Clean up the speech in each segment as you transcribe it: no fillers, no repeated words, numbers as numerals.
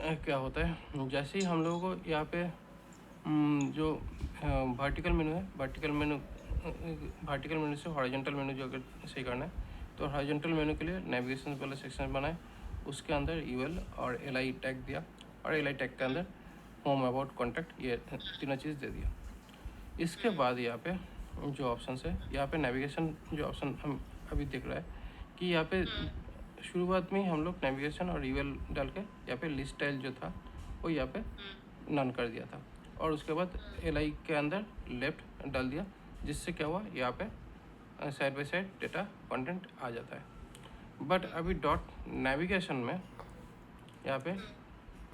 क्या होता है, जैसे ही हम लोगों को यहाँ पे जो वर्टिकल मेनू है, वर्टिकल मेनू से हॉरिजॉन्टल मेनू जो अगर सही करना है तो हॉरिजॉन्टल मेनू के लिए नेविगेशन वाला सेक्शन बनाए, उसके अंदर यूएल और एलआई टैग दिया, और एलआई टैग के अंदर होम, अबाउट, कॉन्टैक्ट, ये तीनों चीज़ दे दिया। इसके बाद यहाँ पे जो ऑप्शन है, यहाँ पे नेविगेशन जो ऑप्शन हम अभी देख रहा है कि यहाँ पे शुरुआत में ही हम लोग नेविगेशन और यूएल डाल के यहाँ पे लिस्ट टाइल जो था वो यहाँ पे नन कर दिया था, और उसके बाद एलआई के अंदर लेफ्ट डाल दिया, जिससे क्या हुआ, यहाँ पे side by side data content आ जाता है। बट अभी डॉट नेविगेशन में यहाँ पे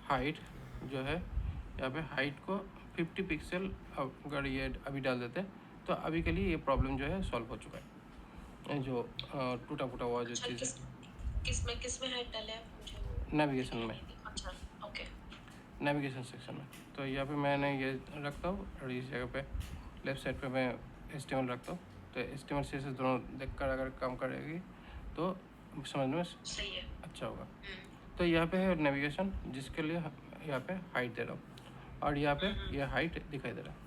हाइट जो है, यहाँ पे हाइट को 50 पिक्सल अगर ये अभी डाल देते तो अभी के लिए ये प्रॉब्लम जो है सॉल्व हो चुका है, जो टूटा फूटा हुआ जो चीज़ है। किसमें हाइट डाले आप मुझे? नेविगेशन में। अच्छा, ओके। नेविगेशन सेक्शन में तो यहाँ पे मैंने ये रखता हूँ, और इस जगह पे लेफ़्ट साइड पे मैं HTML रखता हूँ। तो HTML CSS दोनों देखकर अगर काम करेगी तो समझ में सही है, अच्छा होगा। तो यहाँ पे है नेविगेशन, जिसके लिए यहाँ पे हाइट दे रहा हूँ, और यहाँ पे ये हाइट दिखाई दे रहा है।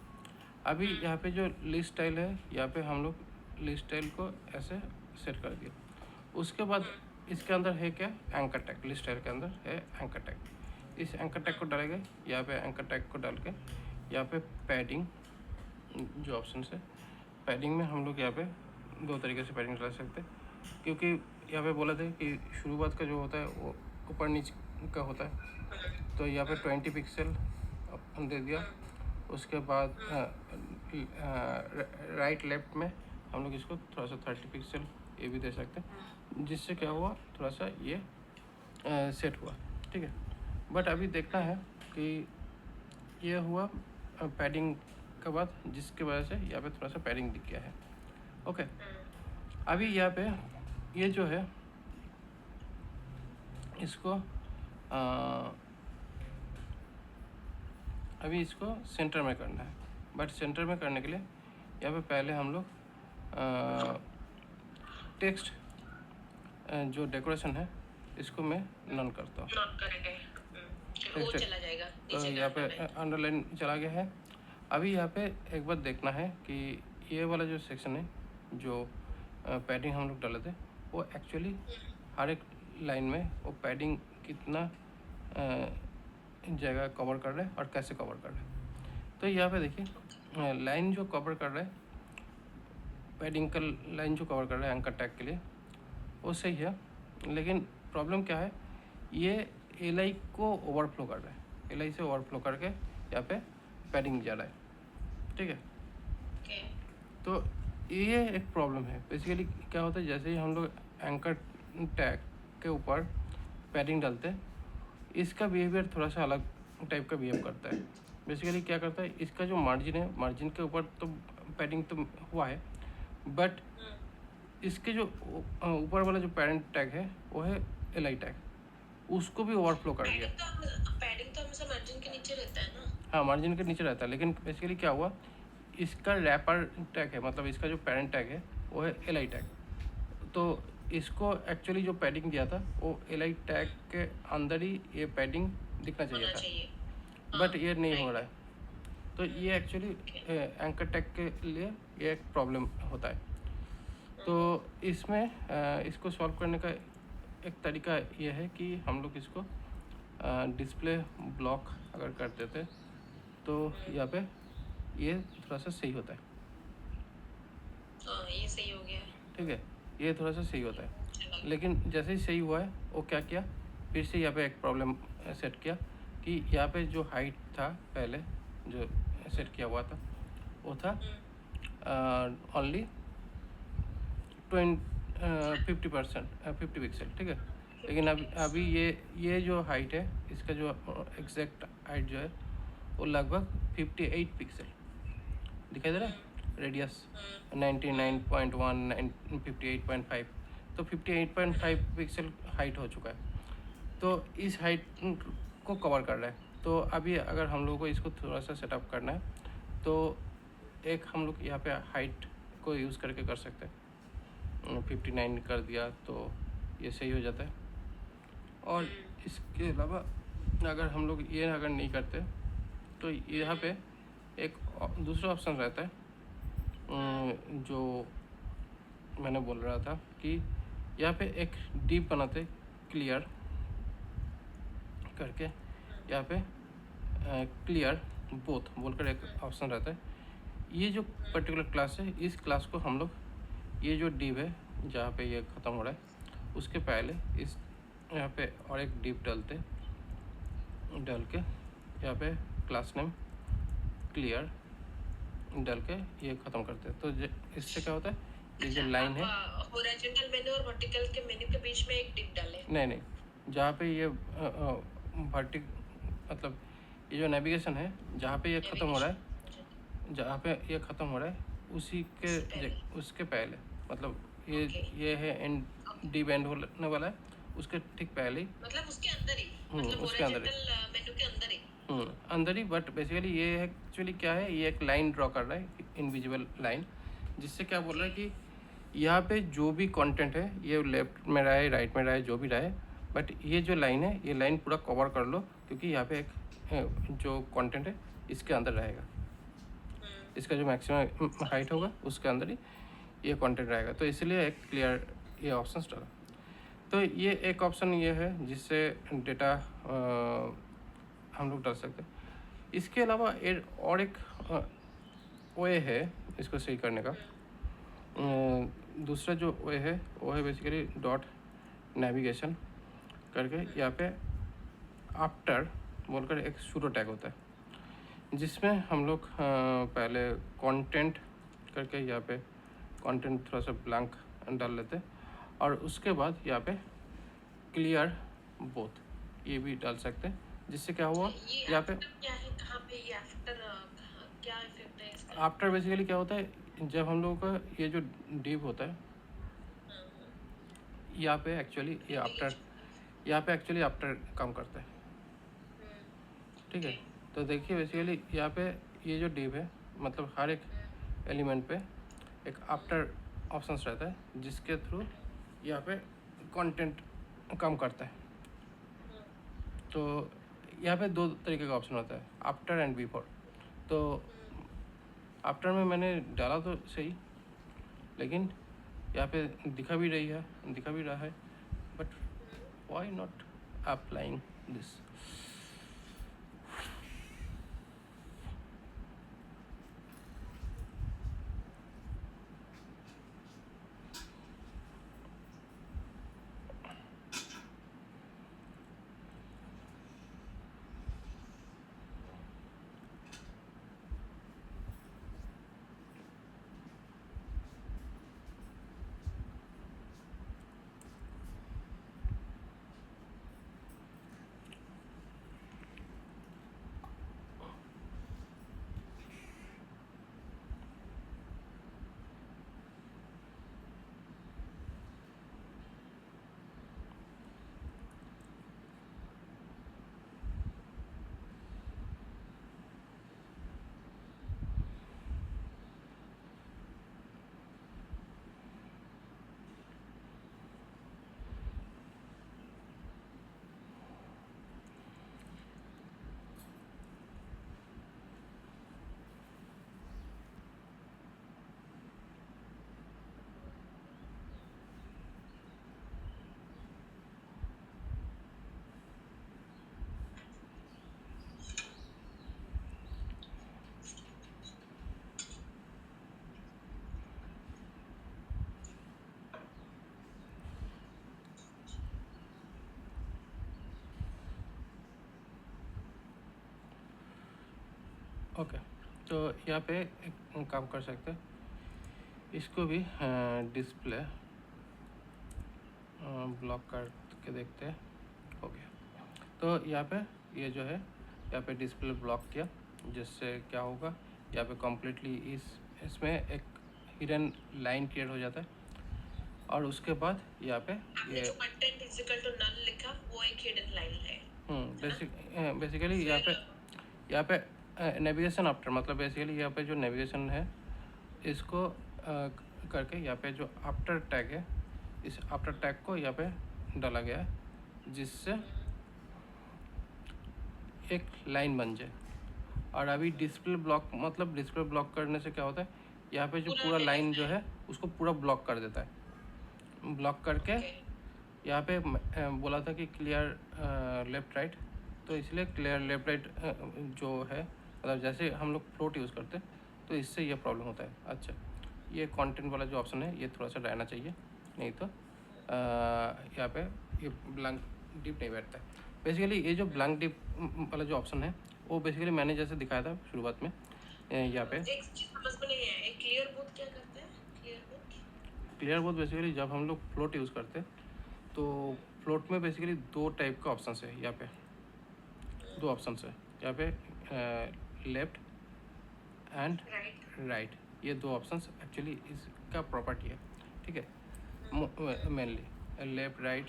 अभी यहाँ पे जो लिस्ट स्टाइल है, यहाँ पे हम लोग लिस्ट स्टाइल को ऐसे सेट कर दिया। उसके बाद इसके अंदर है क्या, एंकर टैग। लिस्ट स्टाइल के अंदर है एंकर टैग। इस एंकर टैग को डालेंगे, यहाँ पे एंकर टैग को डाल के यहाँ पे पैडिंग जो ऑप्शन है, पैडिंग में हम लोग यहाँ पे दो तरीके से पैडिंग डाल सकते हैं, क्योंकि यहाँ पे बोला था कि शुरुआत का जो होता है वो ऊपर नीचे का होता है। तो यहाँ पे 20 पिक्सल दे दिया। उसके बाद राइट लेफ्ट में हम लोग इसको थोड़ा सा 30 पिक्सल ये भी दे सकते हैं, जिससे क्या हुआ, थोड़ा सा ये सेट हुआ, ठीक है। बट अभी देखना है कि ये हुआ पैडिंग के बाद, जिसकी वजह से यहाँ पे थोड़ा सा पैडिंग दिख गया है। ओके, अभी यहाँ पे ये जो है इसको अभी इसको सेंटर में करना है। बट सेंटर में करने के लिए यहाँ पे पहले हम लोग टेक्स्ट जो डेकोरेशन है इसको मैं नन करता हूँ। वो चला जाएगा, तो यहाँ पे अंडरलाइन चला गया है। अभी यहाँ पे एक बार देखना है कि ये वाला जो सेक्शन है, जो पैडिंग हम लोग डाले थे, वो एक्चुअली हर एक लाइन में वो पैडिंग कितना जगह कवर कर रहा है और कैसे कवर कर रहा है। तो यहाँ पे देखिए लाइन जो कवर कर रहा है, पैडिंग का लाइन जो कवर कर रहा है एंकर टैग के लिए, वो सही है। लेकिन प्रॉब्लम क्या है, ये एलआई को ओवरफ्लो कर रहा है, एलआई से ओवरफ्लो करके यहाँ पे पैडिंग जा रहा है, ठीक है। तो ये एक प्रॉब्लम है। बेसिकली क्या होता है, जैसे ही हम लोग एंकर टैग के ऊपर पैडिंग डालते हैं, इसका बिहेवियर थोड़ा सा अलग टाइप का बिहेव करता है। बेसिकली क्या करता है, इसका जो मार्जिन है, मार्जिन के ऊपर तो पैडिंग तो हुआ है, बट इसके जो ऊपर वाला जो पेरेंट टैग है वो है एलआई टैग, उसको भी ओवरफ्लो कर दिया। पैडिंग तो हमेशा मार्जिन के नीचे रहता है ना? हाँ, मार्जिन के नीचे रहता है, लेकिन बेसिकली क्या हुआ, इसका रैपर टैग है, मतलब इसका जो पेरेंट टैग है वो है एलआई टैग। तो इसको एक्चुअली जो पैडिंग दिया था वो एलआई टैग के अंदर ही ये पैडिंग दिखना चाहिए था, बट ये नहीं हो रहा है। तो ये एक्चुअली एंकर टैग के लिए ये एक प्रॉब्लम होता है। तो इसमें इसको सॉल्व करने का एक तरीका ये है कि हम लोग इसको डिस्प्ले ब्लॉक अगर कर देते तो यहाँ पे ये थोड़ा सा सही होता है। ये सही हो गया, ठीक है, ये थोड़ा सा सही होता है। लेकिन जैसे ही सही हुआ है, वो क्या किया, फिर से यहाँ पे एक प्रॉब्लम सेट किया कि यहाँ पे जो हाइट था पहले जो सेट किया हुआ था वो था ओनली 50 पिक्सल, ठीक है। लेकिन अभी ये जो हाइट है, इसका जो एग्जैक्ट हाइट जो है वो लगभग 58 पिक्सल दिखाई दे रहा है। रेडियस 99.1 58.5, तो 58.5 पिक्सल हाइट हो चुका है। तो इस हाइट को कवर कर रहा है। तो अभी अगर हम लोगों को इसको थोड़ा सा सेटअप करना है, तो एक हम लोग यहाँ पे हाइट को यूज़ करके कर सकते हैं। 59 कर दिया तो ये सही हो जाता है। और इसके अलावा अगर हम लोग ये अगर नहीं करते तो यहाँ पे एक दूसरा ऑप्शन रहता है जो मैंने बोल रहा था कि यहाँ पे एक डीप बनाते क्लियर करके, यहाँ पे क्लियर बोथ बोलकर एक ऑप्शन रहता है। ये जो पर्टिकुलर क्लास है, इस क्लास को हम लोग ये जो डिव है जहाँ पे ये ख़त्म हो रहा है उसके पहले इस यहाँ पे और एक डिव डाल के यहाँ पे क्लास नेम क्लियर डाल के ये ख़त्म करते हैं। तो इससे क्या होता है, ये जो लाइन है, हॉरिजॉन्टल मेनू और वर्टिकल के मेनू के बीच में एक डिप डाले। नहीं, जहाँ पे ये मतलब ये जो नेविगेशन है जहाँ पे ये ख़त्म हो रहा है, जहाँ पे ये ख़त्म हो रहा है उसी के उसके पहले, मतलब ये है एंड डिव एंड होने वाला है, उसके ठीक पहले ही, मतलब उसके अंदर ही, मतलब उसके अंदर हॉरिजॉन्टल मेनू के अंदर ही, अंदर ही। बट बेसिकली ये एक्चुअली क्या है, ये एक लाइन ड्रॉ कर रहा है, इनविजिबल लाइन, जिससे क्या बोल रहा है कि यहाँ पे जो भी कंटेंट है ये लेफ्ट में रहा है, राइट में रहा है, जो भी रहा है, बट ये जो लाइन है ये लाइन पूरा कवर कर लो, क्योंकि यहाँ पे एक जो कंटेंट है इसके अंदर रहेगा, इसका जो मैक्सिमम हाइट होगा उसके अंदर ही ये कंटेंट रहेगा। तो इसलिए एक क्लियर ये ऑप्शन डाला। तो ये एक ऑप्शन ये है जिससे डेटा हम लोग डाल सकते हैं। इसके अलावा और एक वे है इसको सही करने का। दूसरा जो वे है वो है बेसिकली डॉट नेविगेशन करके, यहाँ पे आफ्टर बोलकर एक सूडो टैग होता है, जिसमें हम लोग पहले कंटेंट करके यहाँ पे कंटेंट थोड़ा सा ब्लैंक डाल लेते हैं, और उसके बाद यहाँ पे क्लियर बोथ ये भी डाल सकते हैं, जिससे क्या हुआ यहाँ पे क्या है, कहाँ पे ये आफ्टर क्या इफेक्ट है इसका? आफ्टर बेसिकली क्या होता है, जब हम लोगों का ये जो डिव होता है यहाँ पे एक्चुअली ये आफ्टर, यहाँ पे एक्चुअली आफ्टर काम करता है, ठीक है। तो देखिए बेसिकली यहाँ पे ये जो डिव है, मतलब हर एक एलिमेंट पे एक आफ्टर ऑप्शन रहता है, जिसके थ्रू यहाँ पे कंटेंट काम करता है। तो यहाँ पे दो तरीके का ऑप्शन होता है, आफ्टर एंड बिफोर। तो आफ्टर में मैंने डाला तो सही, लेकिन यहाँ पे दिखा भी रहा है, but why not applying this. Okay, तो यहाँ पे एक काम कर सकते हैं, इसको भी डिस्प्ले ब्लॉक करके देखते हैं। हो गया। तो यहाँ पे ये जो है यहाँ पे डिस्प्ले ब्लॉक किया, जिससे क्या होगा, यहाँ पे कम्प्लीटली इसमें एक हिडन लाइन क्रिएट हो जाता है, और उसके बाद यहाँ पे ये जो content is equal to null लिखा वो एक हिडन लाइन है। बेसिकली यहाँ पे नेविगेशन आफ्टर, मतलब बेसिकली यहाँ पे जो नेविगेशन है इसको करके यहाँ पे जो आफ्टर टैग है, इस आफ्टर टैग को यहाँ पे डाला गया है, जिससे एक लाइन बन जाए। और अभी डिस्प्ले ब्लॉक, मतलब डिस्प्ले ब्लॉक करने से क्या होता है, यहाँ पे जो पूरा लाइन जो है उसको पूरा ब्लॉक कर देता है। ब्लॉक करके यहाँ पे बोला था कि क्लियर लेफ़्ट राइट, तो इसलिए क्लियर लेफ़्ट राइट जो है, मतलब जैसे हम लोग फ्लोट यूज़ करते हैं तो इससे ये प्रॉब्लम होता है। अच्छा, ये कंटेंट वाला जो ऑप्शन है ये थोड़ा सा रहना चाहिए, नहीं तो यहाँ पे ये ब्लैंक डिप नहीं बैठता है। बेसिकली ये जो ब्लैंक डिप वाला जो ऑप्शन है वो बेसिकली मैंने जैसे दिखाया था शुरुआत में, यहाँ पे एक चीज समझ में नहीं है, क्लियर बूथ क्या करते हैं? क्लियर बूथ बेसिकली जब हम लोग फ्लोट यूज़ करते हैं तो फ्लोट में बेसिकली दो टाइप का ऑप्शन है। यहाँ पे दो ऑप्शन है, यहाँ पे लेफ्ट एंड राइट, ये दो ऑप्शंस एक्चुअली इसका प्रॉपर्टी है, ठीक है। मेनली लेफ्ट राइट,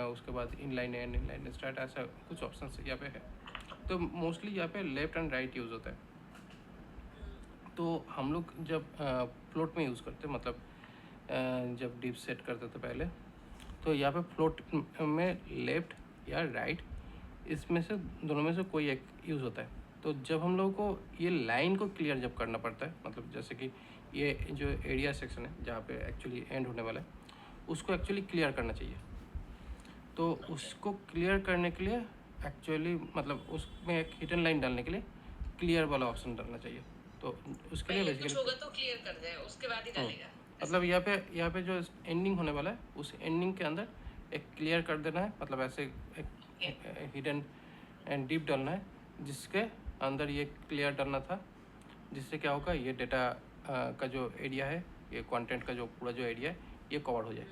उसके बाद इनलाइन एंड इनलाइन स्टार्ट, ऐसा कुछ ऑप्शंस यहाँ पे है। तो मोस्टली यहाँ पे लेफ्ट एंड राइट यूज़ होता है। तो हम लोग जब फ्लोट में यूज़ करते, मतलब जब डीप सेट करते थे पहले, तो यहाँ पे फ्लोट में लेफ्ट या राइट, इसमें से दोनों में से कोई एक यूज़ होता है। तो जब हम लोगों को ये लाइन को क्लियर जब करना पड़ता है, मतलब जैसे कि ये जो एरिया सेक्शन है जहाँ पे एक्चुअली एंड होने वाला है, उसको एक्चुअली क्लियर करना चाहिए। तो उसको क्लियर करने के लिए एक्चुअली, मतलब उसमें एक हिडन लाइन डालने के लिए क्लियर वाला ऑप्शन डालना चाहिए। तो उसके लिए बेसिकली होगा तो क्लियर कर दे, उसके बाद ही डालेगा। मतलब यहाँ पे जो एंडिंग होने वाला है उस एंडिंग के अंदर एक क्लियर कर देना है, मतलब ऐसे एक हिडन एंड डीप डालना है जिसके अंदर ये क्लियर डालना था, जिससे क्या होगा, ये डेटा का जो एरिया है, ये कंटेंट का जो पूरा जो एरिया है ये कवर हो जाए।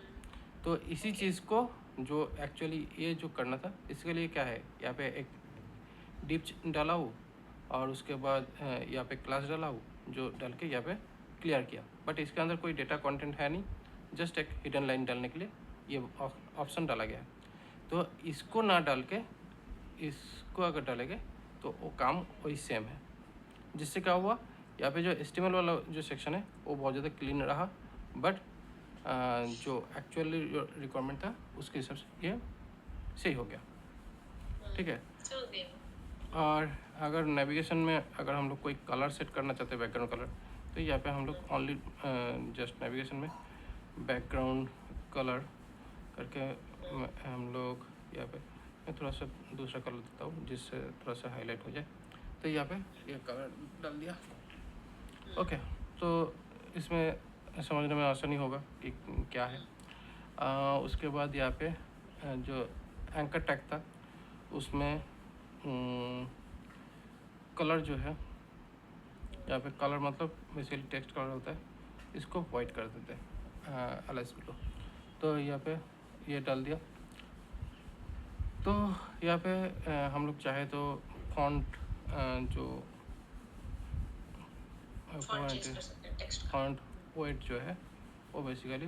तो इसी चीज़ को जो एक्चुअली ये जो करना था, इसके लिए क्या है, यहाँ पे एक डीप डाला हूँ और उसके बाद यहाँ पे क्लास डाला हूँ, जो डाल के यहाँ पे क्लियर किया। बट इसके अंदर कोई डेटा कंटेंट है नहीं, जस्ट एक हिडन लाइन डालने के लिए ये ऑप्शन डाला गया है। तो इसको ना डाल के इसको अगर डालेंगे तो वो काम वही सेम है, जिससे क्या हुआ, यहाँ पे जो एस्टिमल वाला जो सेक्शन है वो बहुत ज़्यादा क्लीन रहा, बट जो एक्चुअली रिक्वायरमेंट था उसके हिसाब से ये सही हो गया, ठीक है। और अगर नेविगेशन में अगर हम लोग कोई कलर सेट करना चाहते हैं, बैकग्राउंड कलर, तो यहाँ पे हम लोग ओनली जस्ट नेविगेशन में बैकग्राउंड कलर करके हम लोग यहाँ पे, मैं थोड़ा सा दूसरा कलर देता हूँ जिससे थोड़ा सा हाईलाइट हो जाए। तो यहाँ पे ये कलर डाल दिया, ओके। तो इसमें समझने में आसानी होगा कि क्या है। उसके बाद यहाँ पे जो एंकर टैग था उसमें कलर जो है, यहाँ पे कलर मतलब बेसिकली टेक्स्ट कलर होता है, इसको वाइट कर देते हैं LSP को। तो यहाँ पे ये डाल दिया। तो यहाँ पे हम लोग चाहे तो फॉन्ट जो फॉन्ट वेट जो है वो बेसिकली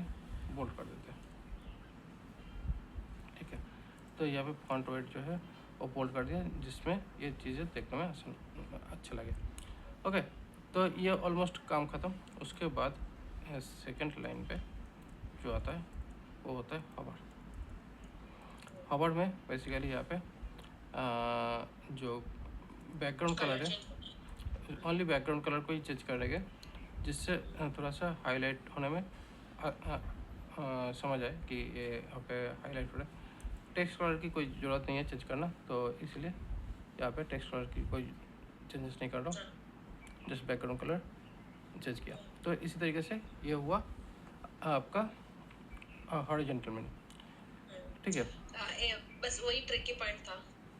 बोल्ड कर देते हैं, ठीक है। तो यहाँ पे फॉन्ट वेट जो है वो बोल्ड कर दिया, जिसमें ये चीज़ें देखने में अच्छा लगे, ओके। तो ये ऑलमोस्ट काम ख़त्म। उसके बाद सेकंड लाइन पे जो आता है वो होता है हॉवर। हॉवर में बेसिकली यहाँ पे जो बैकग्राउंड कलर है, ओनली बैकग्राउंड कलर को ही चेंज करेंगे, जिससे थोड़ा सा हाईलाइट होने में समझ आए कि ये यहाँ पे हाईलाइट हो रहा है। टेक्स्ट कलर की कोई ज़रूरत नहीं है चेंज करना, तो इसलिए यहाँ पे टेक्स्ट कलर की कोई चेंजेस नहीं कर रहा हूँ, जस्ट बैकग्राउंड कलर चेंज किया। तो इसी तरीके से ये हुआ आपका हॉरिजॉन्टल मेनू, ठीक है। बस वही ट्रिकी पॉइंट था,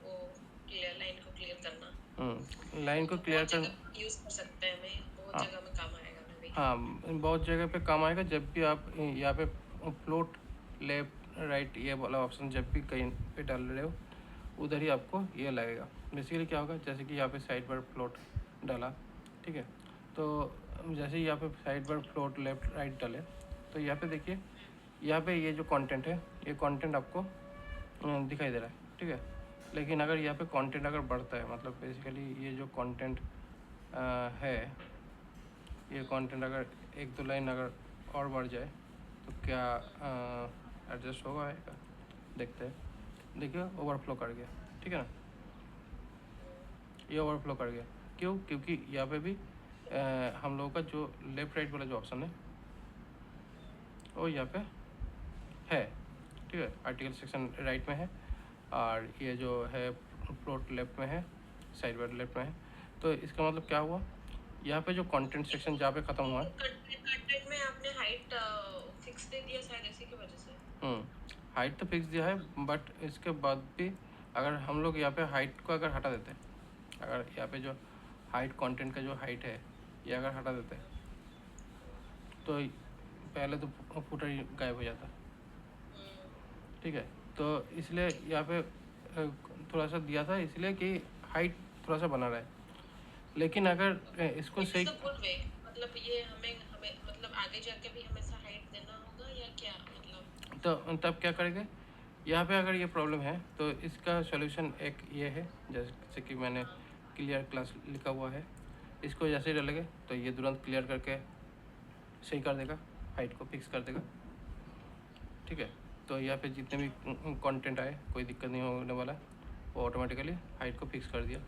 वो क्लियर लाइन को क्लियर करना। लाइन को क्लियर कर यूज़ कर सकते हैं, मैं बहुत जगह में काम आएगा। हाँ, बहुत जगह पे काम आएगा। जब भी आप यहाँ पे फ्लोट लेफ्ट राइट ये वाला ऑप्शन जब भी कहीं पे डाल रहे हो, उधर ही आपको ये लगेगा। बेसिकली क्या होगा, जैसे कि यहाँ पे साइड बार फ्लोट डाला, ठीक है। तो जैसे ही यहाँ पे side bar float left right डाले, तो यहाँ पे देखिए, यहाँ पे ये जो कंटेंट है, ये कंटेंट आपको दिखाई दे रहा है, ठीक है। लेकिन अगर यहाँ पे कंटेंट अगर बढ़ता है, मतलब बेसिकली ये जो कंटेंट है, ये कंटेंट अगर एक दो लाइन अगर और बढ़ जाए तो क्या एडजस्ट होगा, देखते हैं। देखिए ओवरफ्लो कर गया, ठीक है ना। ये ओवरफ्लो कर गया। क्यों? क्योंकि यहाँ पे भी हम लोगों का जो लेफ़्ट राइट वाला जो ऑप्शन है वो यहाँ पे है, ठीक है। आर्टिकल सेक्शन राइट में है और ये जो है प्लॉट लेफ्ट में है, साइड बार लेफ्ट में है। तो इसका मतलब क्या हुआ, यहाँ पे जो कंटेंट सेक्शन जहाँ पे ख़त्म हुआ है, कंटेंट में आपने हाइट फिक्स दे दिया शायद इसी की वजह से। हाइट तो फिक्स दिया है, बट इसके बाद भी अगर हम लोग यहाँ पे हाइट को अगर हटा देते, अगर यहाँ पे जो हाइट कंटेंट का जो हाइट है ये अगर हटा देते तो पहले तो फुटर ही गायब हो जाता, ठीक है। तो इसलिए यहाँ पे थोड़ा सा दिया था, इसलिए कि हाइट थोड़ा सा बना रहे। लेकिन अगर इसको सही, गुड वे, मतलब ये हमें हमें मतलब आगे जाके भी हमेशा हाइट देना होगा या क्या मतलब? तो तब क्या करेंगे, यहाँ पे अगर ये प्रॉब्लम है तो इसका सॉल्यूशन एक ये है, जैसे कि मैंने क्लियर क्लास लिखा हुआ है, इसको जैसे ही डालेंगे तो ये तुरंत क्लियर करके सही कर देगा, हाइट को फिक्स कर देगा, ठीक है। तो यहाँ पे जितने भी कंटेंट आए कोई दिक्कत नहीं होने वाला, वो ऑटोमेटिकली हाइट को फिक्स कर दिया।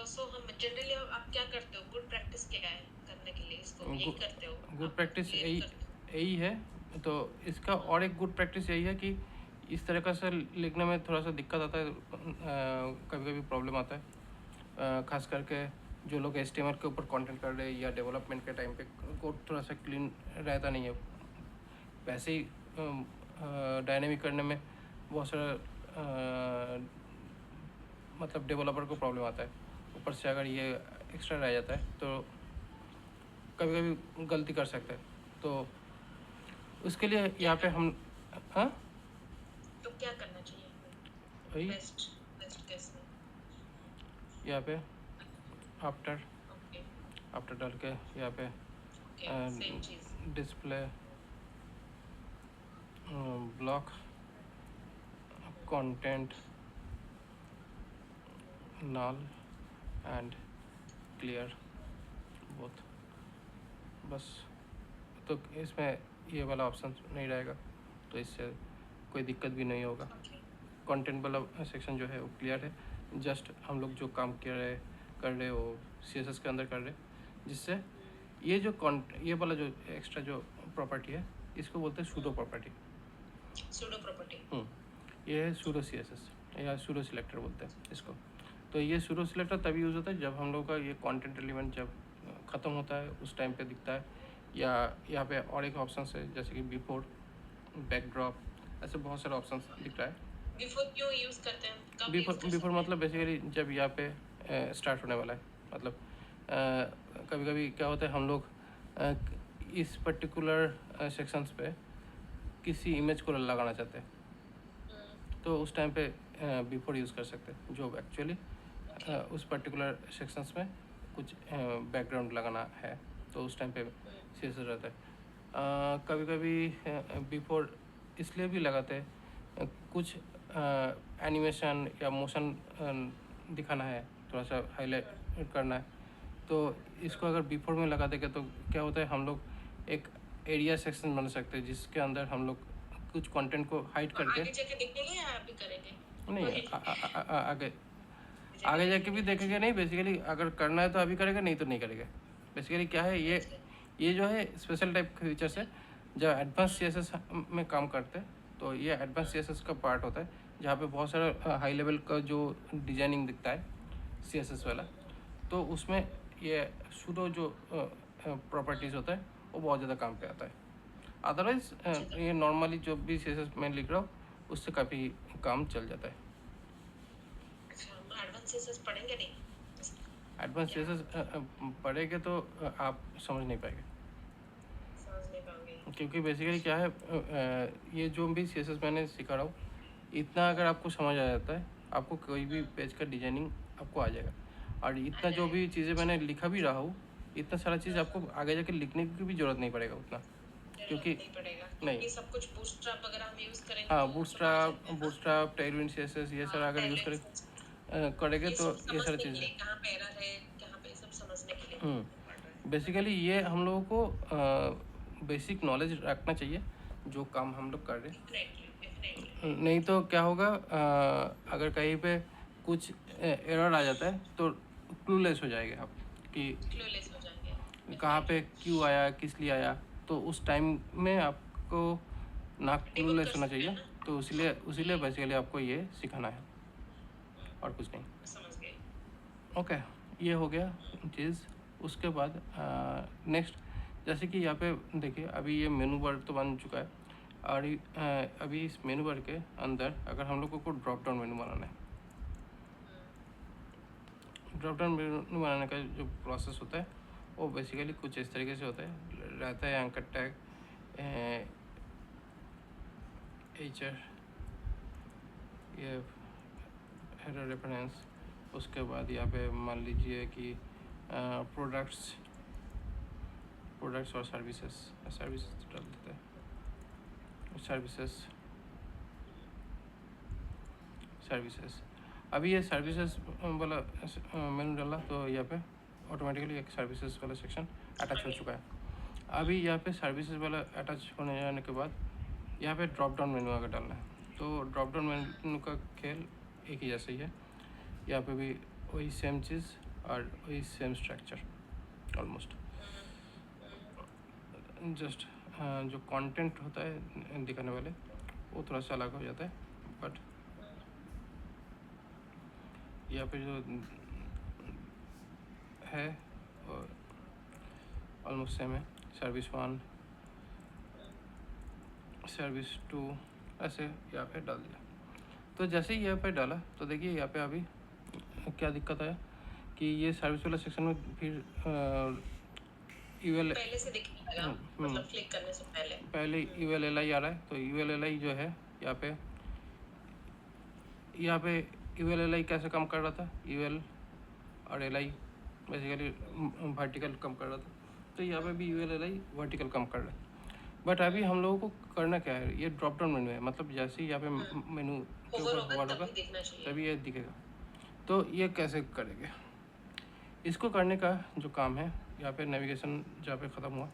सो हम जनरली आप क्या करते हो, गुड प्रैक्टिस क्या है करने के लिए इसको, यही करते हो? गुड प्रैक्टिस यही है। तो इसका और एक गुड प्रैक्टिस यही है कि इस तरीक़ा से लिखने में थोड़ा सा दिक्कत आता है, कभी कभी प्रॉब्लम आता है, खास करके जो लोग HTML के ऊपर कंटेंट कर रहे हैं या डेवलपमेंट के टाइम पे कोड थोड़ा सा क्लीन रहता नहीं है। वैसे ही डायनेमिक करने में बहुत सारा मतलब डेवलपर को प्रॉब्लम आता है, ऊपर से अगर ये एक्स्ट्रा रह जाता है तो कभी कभी गलती कर सकते हैं। तो उसके लिए यहाँ पे हम तो क्या करना चाहिए वही बेस्ट केस में? यहाँ पे आफ्टर डाल के यहाँ पे सेम चीज display block content null and clear both, बस। तो इसमें ये वाला ऑप्शन नहीं रहेगा, तो इससे कोई दिक्कत भी नहीं होगा। कंटेंट वाला सेक्शन जो है वो क्लियर है, जस्ट हम लोग जो काम कर रहे वो CSS के अंदर कर रहे, जिससे ये जो ये वाला जो एक्स्ट्रा जो प्रॉपर्टी है इसको बोलते हैं सूडो प्रॉपर्टी। ये है सूडो CSS या सूडो सिलेक्टर बोलते हैं इसको। तो ये सूडो सिलेक्टर तभी यूज़ होता है जब हम लोग का ये कंटेंट एलिमेंट जब ख़त्म होता है उस टाइम पे दिखता है, या यहाँ पे और एक ऑप्शन है जैसे कि बिफोर, बैकड्रॉप, ऐसे बहुत सारे ऑप्शन दिख रहा है। बिफोर क्यों यूज़ करते हैं? कब बिफोर मतलब बेसिकली जब यहाँ पे स्टार्ट होने वाला है, मतलब कभी कभी क्या होता है हम लोग इस पर्टिकुलर सेक्शंस पे किसी इमेज को लगाना चाहते हैं, तो उस टाइम पे बिफोर यूज़ कर सकते हैं, जो एक्चुअली उस पर्टिकुलर सेक्शंस में कुछ बैकग्राउंड लगाना है तो उस टाइम पे CSS रहता है। कभी कभी बिफोर इसलिए भी लगाते हैं, कुछ एनिमेशन या मोशन दिखाना है, थोड़ा सा हाईलाइट करना है, तो इसको अगर बिफोर में लगा देंगे तो क्या होता है हम लोग एक एरिया सेक्शन बना सकते हैं जिसके अंदर हम लोग कुछ कंटेंट को हाइड करके आगे जाके देखेंगे या अभी करेंगे? नहीं, आगे जाके भी देखेंगे नहीं, बेसिकली अगर करना है तो अभी करेगा, नहीं तो नहीं करेगा। बेसिकली क्या है, ये जो है स्पेशल टाइप के फीचर्स है जब एडवांस CSS में काम करते हैं, तो ये एडवांस CSS का पार्ट होता है जहाँ पे बहुत सारा हाई लेवल का जो डिजाइनिंग दिखता है CSS वाला, तो उसमें ये सूडो जो प्रॉपर्टीज़ होता है वो बहुत ज़्यादा काम पे आता है। अदरवाइज ये नॉर्मली जो भी CSS में लिख रहा हूँ उससे काफ़ी काम चल जाता है। एडवांस CSS पढ़ेंगे नहीं? एडवांस CSS पढ़ेंगे तो आप समझ नहीं पाएंगे, क्योंकि बेसिकली क्या है, ये जो भी CSS मैंने सिखा रहा हूँ इतना अगर आपको समझ आ जाता है, आपको कोई भी पेज का डिजाइनिंग आपको आ जाएगा। और इतना जो भी चीज़ें मैंने लिखा भी रहा हूँ, इतना सारा चीज़ आपको आगे जाके लिखने की भी ज़रूरत नहीं पड़ेगा उतना, क्योंकि नहीं सब कुछ बूटस्ट्रैप वगैरह हम यूज़ करेंगे। हाँ, बूटस्ट्रैप टेलविंड CSS ये सारा अगर यूज़ करेंगे तो ये सारी चीज़ें कहाँ पे एरर है, कहाँ पे सब समझने के लिए बेसिकली ये हम लोगों को बेसिक नॉलेज रखना चाहिए जो काम हम लोग कर रहे हैं। नहीं तो क्या होगा, अगर कहीं पे कुछ एरर आ जाता है तो क्लूलेस हो जाएंगे आप कि क्लूलेस हो जाएंगे। कहाँ पे क्यों आया, किस लिए आया। तो उस टाइम में आपको ना डिबग क्लूलेस कर होना सकते चाहिए, हैं ना तो इसीलिए बेसिकली आपको ये सिखाना है और कुछ नहीं। समझ गए। ओके, ये हो गया चीज़। उसके बाद नेक्स्ट, जैसे कि यहाँ पे देखिए अभी ये मेनू बार तो बन चुका है और अभी इस मेनू बार के अंदर अगर हम लोगों को ड्रॉप डाउन मेनू बनाना है, ड्रॉप डाउन मेनू बनाने का जो प्रोसेस होता है वो बेसिकली कुछ इस तरीके से होता है। रहता है एंकर टैग, एचर, ये हेडर रेफरेंस। उसके बाद यहाँ पे मान लीजिए कि प्रोडक्ट्स और सर्विसेज डाल देते हैं। सर्विसेज अभी ये सर्विसेज वाला मेनू डाला तो यहाँ पे ऑटोमेटिकली एक सर्विसेज वाला सेक्शन अटैच हो चुका है। अभी यहाँ पे सर्विसेज वाला अटैच होने जाने के बाद यहाँ पे ड्रॉप डाउन मेनू अगर डालना है तो ड्रॉप डाउन मेनू का खेल एक ही जैसा ही है। यहाँ पे भी वही सेम चीज़ और वही सेम स्ट्रक्चर ऑलमोस्ट। जस्ट जो कंटेंट होता है दिखाने वाले वो थोड़ा सा अलग हो जाता है, बट यहाँ पे जो है ऑलमोस्ट सेम है। सर्विस 1, सर्विस 2 ऐसे यहाँ पे डाल दिया। तो जैसे ही यहाँ पे डाला तो देखिए यहाँ पे अभी क्या दिक्कत है कि ये सर्विस वाला सेक्शन में फिर यूएल पहले से दिखने लगा, मतलब क्लिक करने से पहले यूएल एल आई आ रहा है। तो यूएल एल आई जो है यहाँ पे यूएल एल आई कैसे कम कर रहा था, यूएल और एल आई बेसिकली वर्टिकल कम कर रहा था। तो यहाँ पे भी यूएल एल आई वर्टिकल कम कर रहा है। बट अभी हम लोगों को करना क्या है, ये ड्रॉप डाउन मेनू है, मतलब जैसे ही यहाँ पे मेनू के ऊपर होगा तभी ये दिखेगा। तो ये कैसे करेंगे, इसको करने का जो काम है, यहाँ पे नेविगेशन जहाँ पे ख़त्म हुआ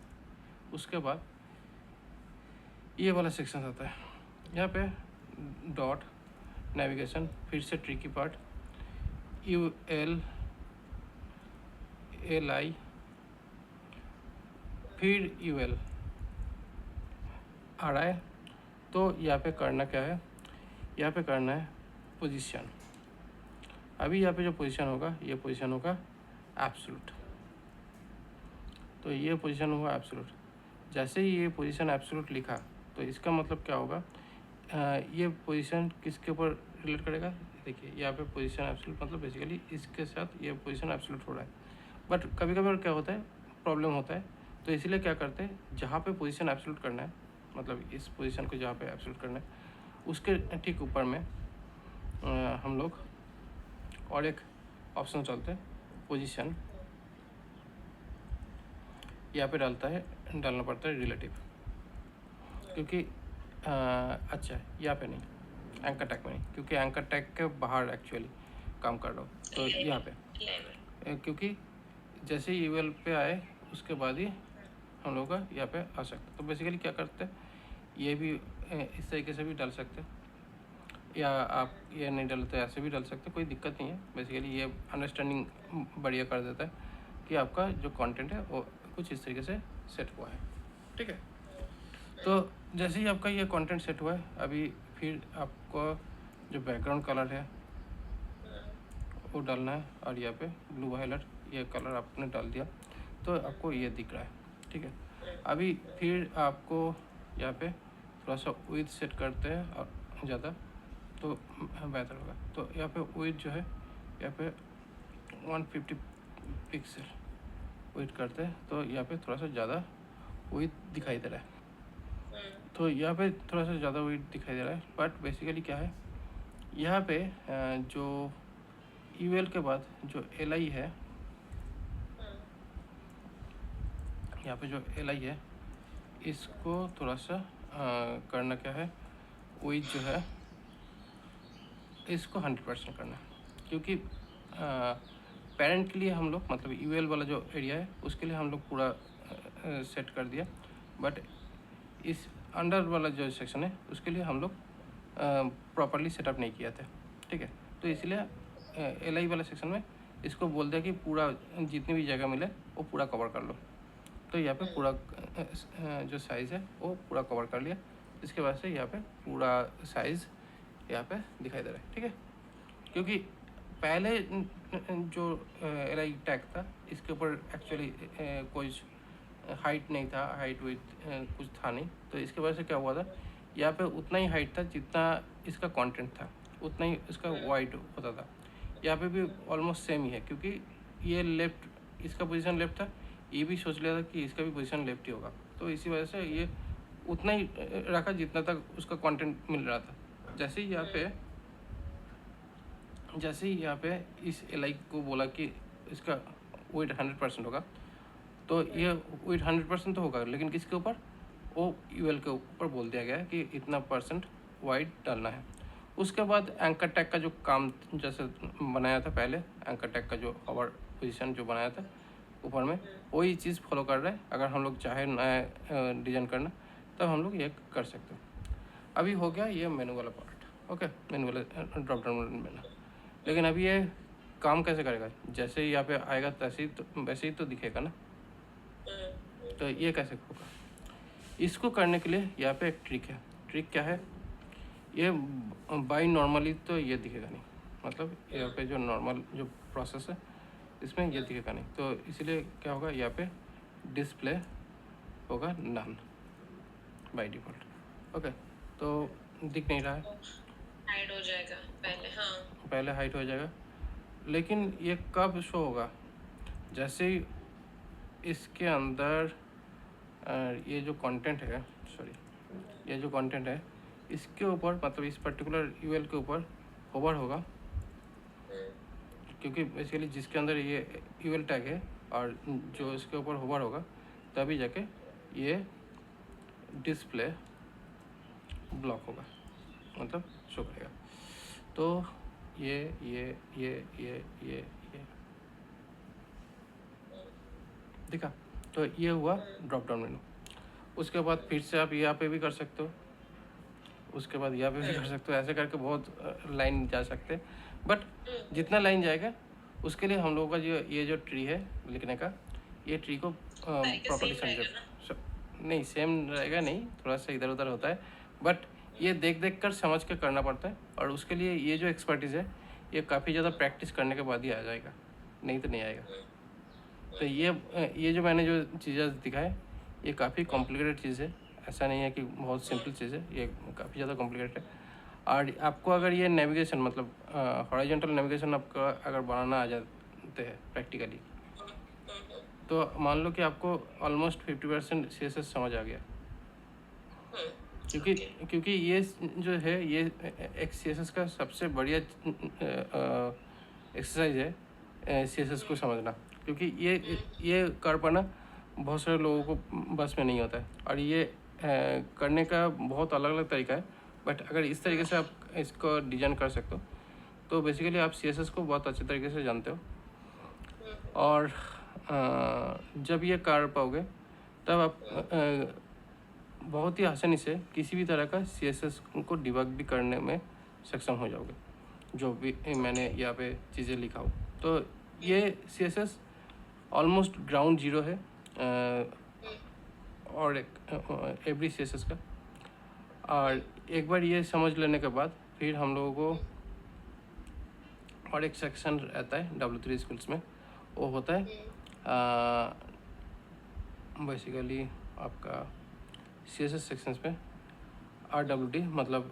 उसके बाद ये वाला सेक्शन आता है। यहाँ पे डॉट नेविगेशन, फिर से tricky part, U L L I फिर यू एल आ रहा है। तो यहाँ पे करना क्या है, यहाँ पे करना है पोजीशन। अभी यहाँ पे जो पोजीशन होगा ये पोजीशन होगा एब्सोल्यूट। तो ये पोजीशन हुआ एब्सोल्यूट। जैसे ही ये पोजीशन एब्सोल्यूट लिखा तो इसका मतलब क्या होगा, ये पोजीशन किसके ऊपर रिलेट करेगा। देखिए यहाँ पे पोजीशन एब्सोल्यूट मतलब बेसिकली इसके साथ ये पोजीशन एब्सोल्यूट हो रहा है। बट कभी कभी क्या होता है, प्रॉब्लम होता है, तो इसलिए क्या करते हैं, जहाँ पे पोजीशन एब्सोल्यूट करना है, मतलब इस पोजीशन को जहाँ पे एब्सोल्यूट करना है उसके ठीक ऊपर में हम लोग और एक ऑप्शन चलते हैं पोजीशन। यहाँ पे डालना पड़ता है रिलेटिव, क्योंकि अच्छा यहाँ पे नहीं, एंकर टैग में नहीं, क्योंकि एंकर टैग के बाहर एक्चुअली काम कर रहा हूँ। तो यहाँ पे क्योंकि जैसे ही ईमेल पे आए उसके बाद ही हम लोग का यहाँ पे आ सकता है। तो बेसिकली क्या करते हैं, ये भी इस तरीके से भी डाल सकते हैं, या आप ये नहीं डालते ऐसे भी डाल सकते, कोई दिक्कत नहीं है। बेसिकली ये अंडरस्टैंडिंग बढ़िया कर देता है कि आपका जो कंटेंट है वो कुछ इस तरीके से सेट हुआ है, ठीक है। तो जैसे ही आपका ये कंटेंट सेट हुआ है, अभी फिर आपको जो बैकग्राउंड कलर है वो डालना है, और यहाँ पे ब्लू हाइलाइट ये कलर आपने डाल दिया तो आपको ये दिख रहा है, ठीक है। अभी फिर आपको यहाँ पे थोड़ा सा विड्थ सेट करते हैं और ज़्यादा तो बेहतर होगा। तो यहाँ पे विड्थ जो है यहाँ पे 150 पिक्सल विड्थ करते हैं, तो यहाँ पे थोड़ा सा ज़्यादा विड्थ दिखाई दे रहा है। तो यहाँ पे थोड़ा सा ज़्यादा विड्थ दिखाई दे रहा है, बट बेसिकली क्या है, यहाँ पे जो यूएल के बाद जो एल है, यहाँ पे जो एल है इसको थोड़ा सा करना क्या है, विड्थ जो है इसको 100% करना है, क्योंकि पेरेंट के लिए हम लोग मतलब यूएल वाला जो एरिया है उसके लिए हम लोग पूरा सेट कर दिया, बट इस अंडर वाला जो सेक्शन है उसके लिए हम लोग प्रॉपरली सेटअप नहीं किया था, ठीक है। तो इसलिए LI वाले सेक्शन में इसको बोल दिया कि पूरा जितनी भी जगह मिले वो पूरा कवर कर लो। तो यहाँ पे पूरा जो साइज़ है वो पूरा कवर कर लिया। इसके बाद से यहाँ पे पूरा साइज़ यहाँ पे दिखाई दे रहा है, ठीक है। क्योंकि पहले जो LI टैग था इसके ऊपर एक्चुअली कोई हाइट नहीं था, हाइट विथ कुछ था नहीं। तो इसके वजह से क्या हुआ था, यहाँ पे उतना ही हाइट था जितना इसका कंटेंट था, उतना ही इसका वाइड होता था। यहाँ पे भी ऑलमोस्ट सेम ही है, क्योंकि ये लेफ्ट, इसका पोजीशन लेफ्ट था, ये भी सोच लिया था कि इसका भी पोजीशन लेफ्ट ही होगा। तो इसी वजह से ये उतना ही रखा जितना तक उसका कंटेंट मिल रहा था। जैसे ही यहाँ पे इस LI को बोला कि इसका वेट 100% होगा, तो ये वेट 100% तो होगा, लेकिन किसके ऊपर, वो UL के ऊपर बोल दिया गया है कि इतना % वाइड डालना है। उसके बाद एंकर टैग का जो काम जैसे बनाया था पहले, एंकर टैग का जो हॉवर पोजीशन जो बनाया था ऊपर में, वही चीज़ फॉलो कर रहा है। अगर हम लोग चाहे नया डिज़ाइन करना तब हम लोग ये कर सकते हैं। अभी हो गया ये मेनू वाला पार्ट, ओके, मेनू वाला ड्रॉप डाउन मेनू। लेकिन अभी ये काम कैसे करेगा, जैसे ही यहाँ पे आएगा वैसे ही तो दिखेगा ना। तो ये कैसे होगा, इसको करने के लिए यहाँ पे एक ट्रिक है। ट्रिक क्या है, ये बाई नॉर्मली तो ये दिखेगा नहीं, मतलब यहाँ पे जो नॉर्मल जो प्रोसेस है इसमें ये दिखेगा नहीं। तो इसलिए क्या होगा, यहाँ पे डिस्प्ले होगा नन बाय डिफ़ॉल्ट, ओके। तो दिख नहीं रहा है, हाइड हो जाएगा पहले, हाँ पहले हाइट हो जाएगा। लेकिन ये कब शो होगा, जैसे ही इसके अंदर ये जो कंटेंट है, ये जो कंटेंट है इसके ऊपर, मतलब इस पर्टिकुलर UL के ऊपर होवर होगा, क्योंकि बेसिकली जिसके अंदर ये UL टैग है और जो इसके ऊपर होवर होगा, तभी जाके ये डिस्प्ले ब्लॉक होगा, मतलब शो करेगा। तो ये दिखा, तो ये हुआ ड्रॉप डाउन मेनू। उसके बाद फिर से आप यहाँ पे भी कर सकते हो, उसके बाद यहाँ पे भी कर सकते हो, ऐसे करके बहुत लाइन जा सकते हैं। बट जितना लाइन जाएगा उसके लिए हम लोगों का जो ये जो ट्री है लिखने का, ये ट्री को प्रॉपर्ली समझो। नहीं, सेम रहेगा नहीं, थोड़ा सा इधर उधर होता है, बट ये देख कर समझ के करना पड़ता है। और उसके लिए ये जो एक्सपर्टीज़ है ये काफ़ी ज़्यादा प्रैक्टिस करने के बाद ही आ जाएगा, नहीं तो नहीं आएगा। तो ये जो मैंने जो चीज़ें दिखाए ये काफ़ी कॉम्प्लिकेटेड चीज़ है, ऐसा नहीं है कि बहुत सिंपल चीज़ है, ये काफ़ी ज़्यादा कॉम्प्लिकेटेड है। और आपको अगर ये नेविगेशन, मतलब हॉरिजॉन्टल नेविगेशन आपका अगर बनाना आ जाते हैं प्रैक्टिकली, तो मान लो कि आपको ऑलमोस्ट 50% CSS समझ आ गया। क्योंकि ये जो है ये एक CSS का सबसे बढ़िया एक्सरसाइज है CSS को समझना, क्योंकि ये कर पाना बहुत सारे लोगों को बस में नहीं होता है। और ये करने का बहुत अलग अलग तरीका है, बट अगर इस तरीके से आप इसको डिज़ाइन कर सकते हो तो बेसिकली आप CSS को बहुत अच्छे तरीके से जानते हो। और जब ये कर पाओगे तब आप बहुत ही आसानी से किसी भी तरह का CSS को डिबग भी करने में सक्षम हो जाओगे, जो भी मैंने यहाँ पे चीज़ें लिखा हूँ। तो ये CSS ऑलमोस्ट ग्राउंड जीरो है और एवरी CSS का। और एक बार ये समझ लेने के बाद फिर हम लोगों को और एक सेक्शन रहता है W3 स्कूल्स में, वो होता है बेसिकली आपका CSS सेक्शंस में RWD, मतलब